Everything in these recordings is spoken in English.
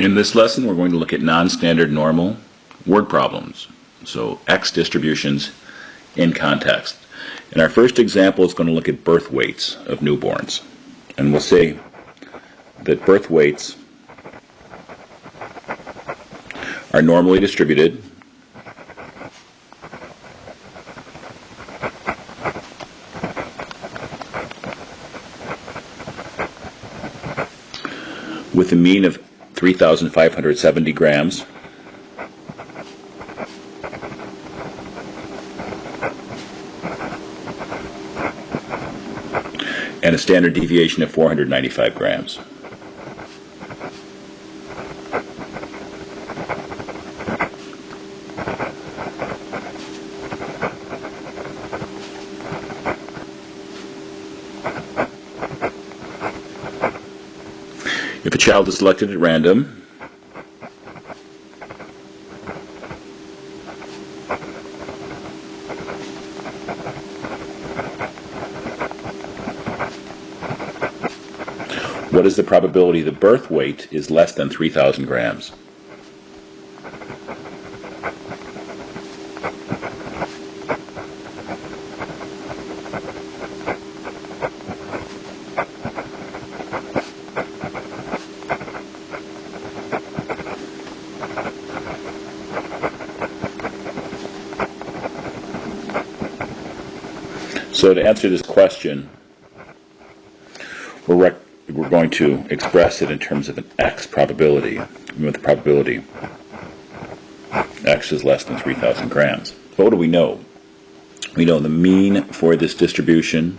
In this lesson, we're going to look at non-standard normal word problems, so X distributions in context. And our first example is going to look at birth weights of newborns. And we'll say that birth weights are normally distributed with a mean of 3,570 grams and a standard deviation of 495 grams. If a child is selected at random, what is the probability the birth weight is less than 3,000 grams? So to answer this question, we're going to express it in terms of an X probability. With the probability X is less than 3,000 grams. So what do we know? We know the mean for this distribution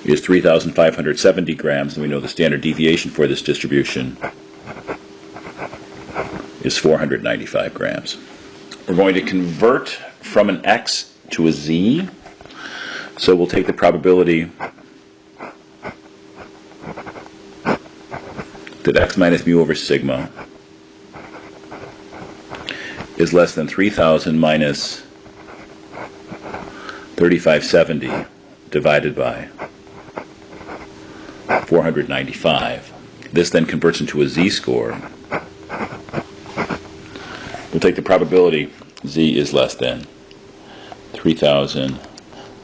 is 3,570 grams, and we know the standard deviation for this distribution is 495 grams. We're going to convert from an X to a Z. So we'll take the probability that X minus mu over sigma is less than 3,000 minus 3,570 divided by 495. This then converts into a Z-score. We'll take the probability Z is less than 3,000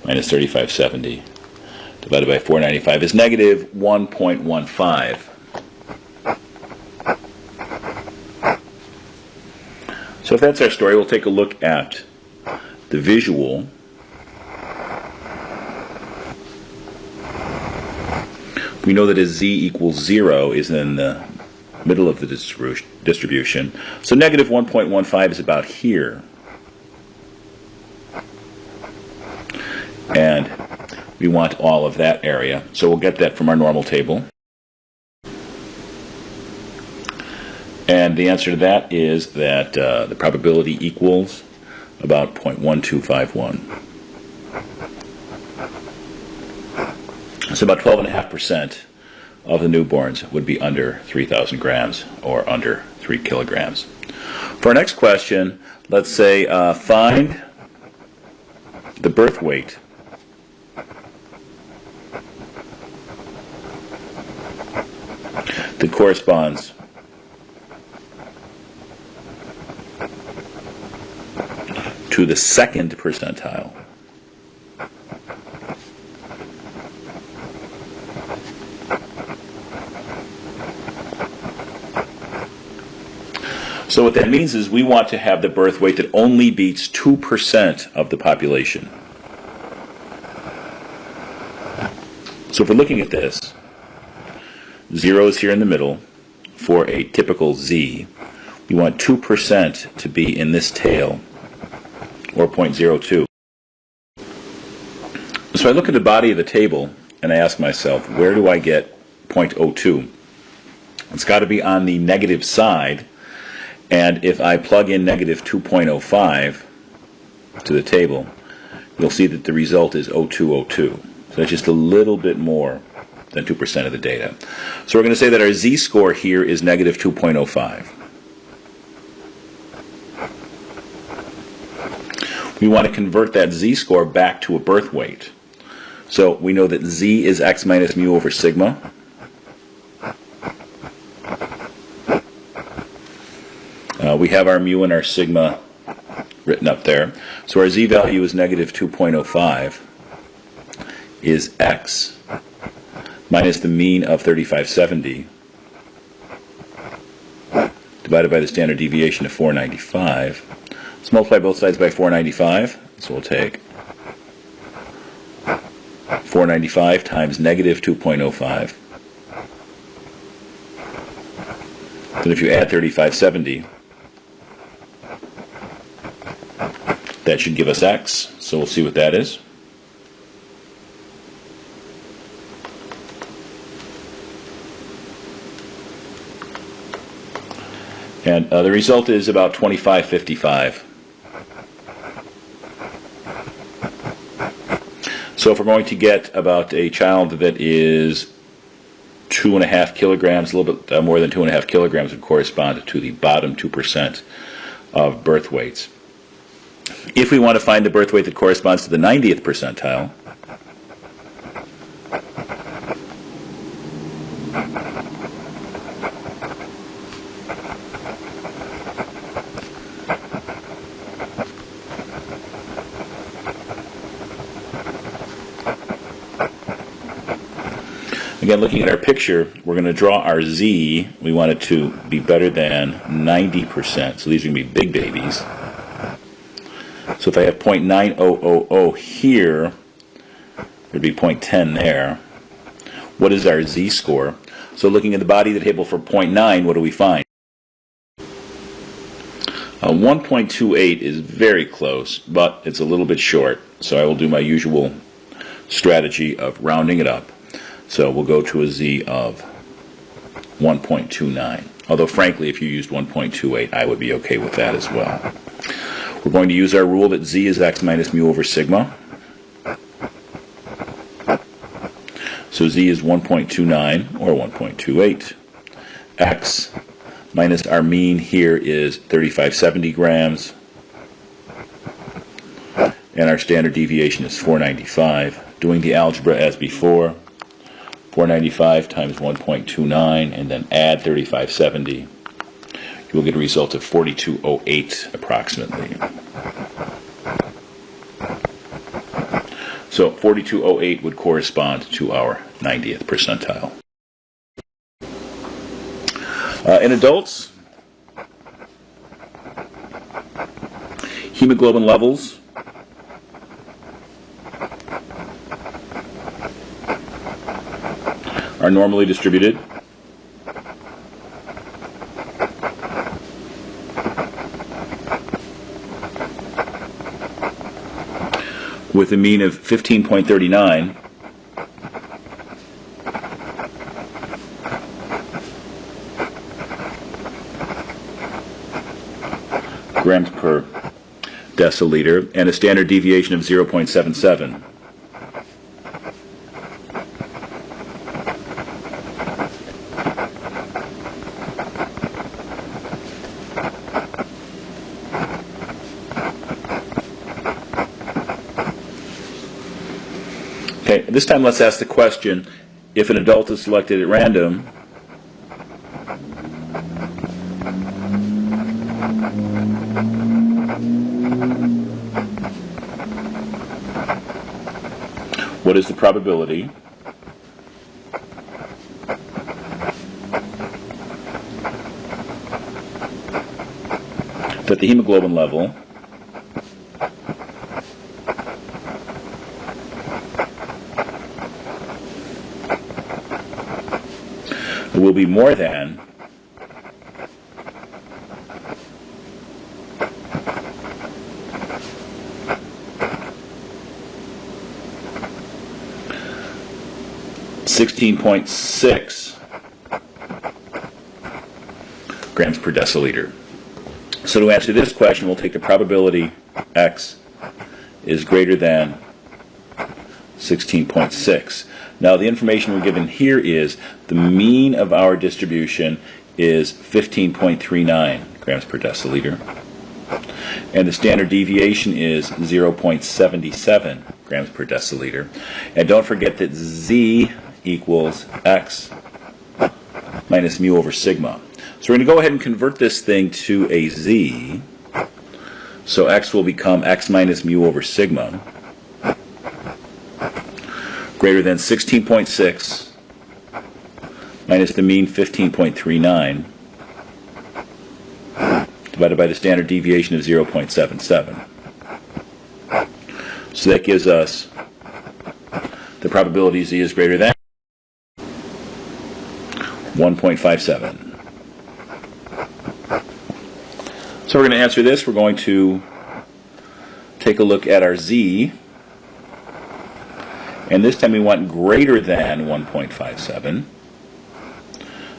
minus 3,570 divided by 495 is negative 1.15. So if that's our story, we'll take a look at the visual. We know that a Z equals 0 is in the middle of the distribution. So negative 1.15 is about here. And we want all of that area. So we'll get that from our normal table. And the answer to that is that the probability equals about 0.1251. So about 12.5% of the newborns would be under 3,000 grams or under 3 kilograms. For our next question, let's say find the birth weight that corresponds to the second percentile. So what that means is we want to have the birth weight that only beats 2% of the population. So if we're looking at this, 0 is here in the middle for a typical Z. We want 2% to be in this tail, or 0.02. So I look at the body of the table and I ask myself, where do I get 0.02? It's got to be on the negative side, and if I plug in negative 2.05 to the table, you'll see that the result is 0202. So that's just a little bit more than 2% of the data. So we're going to say that our Z-score here is negative 2.05. We want to convert that Z-score back to a birth weight. So we know that Z is X minus mu over sigma. We have our mu and our sigma written up there. So our z value is negative 2.05 is x minus the mean of 3570 divided by the standard deviation of 495. Let's multiply both sides by 495. So we'll take 495 times negative 2.05. Then if you add 3570, that should give us x. So we'll see what that is. And the result is about 2555. So if we're going to get about a child that is 2.5 kilograms, a little bit more than 2.5 kilograms would correspond to the bottom 2% of birth weights. If we want to find the birth weight that corresponds to the 90th percentile, again, looking at our picture, we're going to draw our z. We want it to be better than 90%. So these are going to be big babies. So if I have 0.9000 here, there'd be 0.10 there. What is our z-score? So looking at the body of the table for 0.9, what do we find? 1.28 is very close, but it's a little bit short. So I will do my usual strategy of rounding it up. So we'll go to a z of 1.29. Although, frankly, if you used 1.28, I would be okay with that as well. We're going to use our rule that z is x minus mu over sigma. So z is 1.29 or 1.28. X minus our mean here is 3570 grams. And our standard deviation is 495. Doing the algebra as before. 495 times 1.29 and then add 3570. You will get a result of 4208 approximately. So 4208 would correspond to our 90th percentile. In adults, hemoglobin levels are normally distributed. With a mean of 15.39. Grams per deciliter and a standard deviation of 0.77. Okay, this time let's ask the question, if an adult is selected at random, what is the probability that the hemoglobin level will be more than 16.6 grams per deciliter. So to answer this question, we'll take the probability x is greater than 16.6. Now the information we're given here is the mean of our distribution is 15.39 grams per deciliter. And the standard deviation is 0.77 grams per deciliter. And don't forget that z equals x minus mu over sigma. So we're going to go ahead and convert this thing to a z. So x will become x minus mu over sigma greater than 16.6 minus the mean 15.39 divided by the standard deviation of 0.77. So that gives us the probability z is greater than 1.57. So we're going to answer this. We're going to take a look at our z. And this time we want greater than 1.57.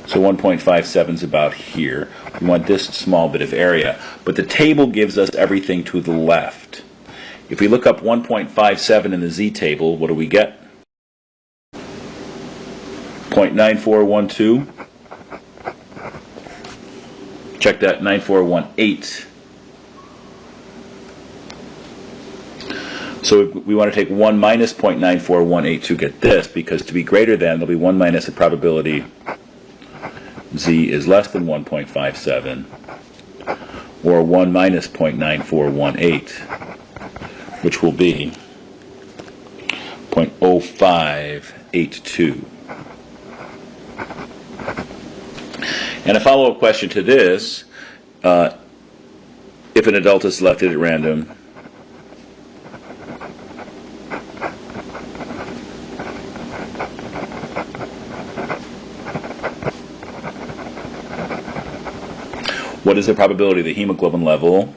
So 1.57 is about here. We want this small bit of area. But the table gives us everything to the left. If we look up 1.57 in the z table, what do we get? 0.9412. Check that, 9418. So we want to take 1 minus 0.9418 to get this, because to be greater than, there'll be 1 minus the probability z is less than 1.57, or 1 minus 0.9418, which will be 0.0582. And a follow-up question to this, if an adult is selected at random, what is the probability of the hemoglobin level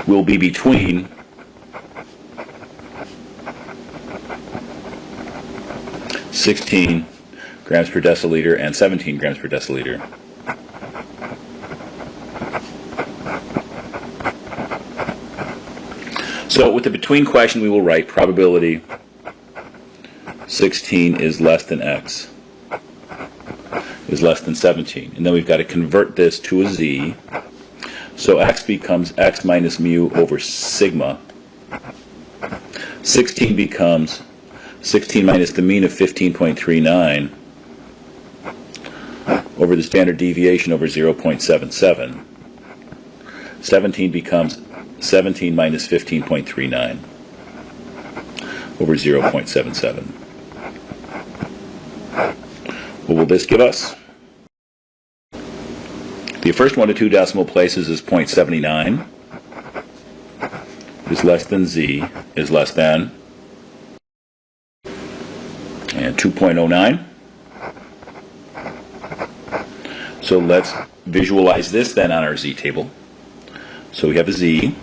will be between 16 grams per deciliter and 17 grams per deciliter. So with the between question, we will write probability 16 is less than x is less than 17. And then we've got to convert this to a z. So x becomes x minus mu over sigma. 16 becomes 16 minus the mean of 15.39 over the standard deviation over 0.77. 17 becomes 17 minus 15.39 over 0.77. What will this give us? The first 1 to 2 decimal places is 0.79, is less than z, is less than, and 2.09. So let's visualize this then on our z table. So we have a z,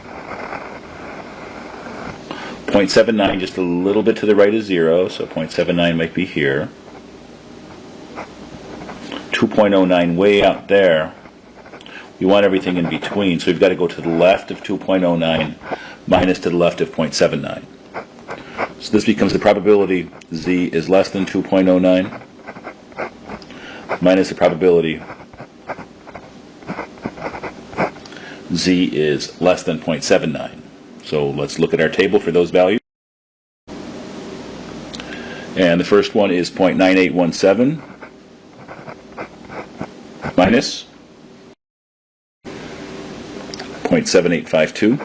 0.79 just a little bit to the right of 0, so 0.79 might be here. 2.09 way out there. We want everything in between, so we've got to go to the left of 2.09 minus to the left of 0.79. So this becomes the probability z is less than 2.09 minus the probability z is less than 0.79. So let's look at our table for those values. And the first one is 0.9817 minus 0.7852.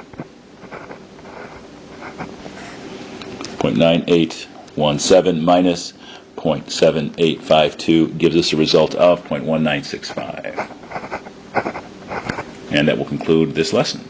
0.9817 minus 0.7852 gives us a result of 0.1965. And that will conclude this lesson.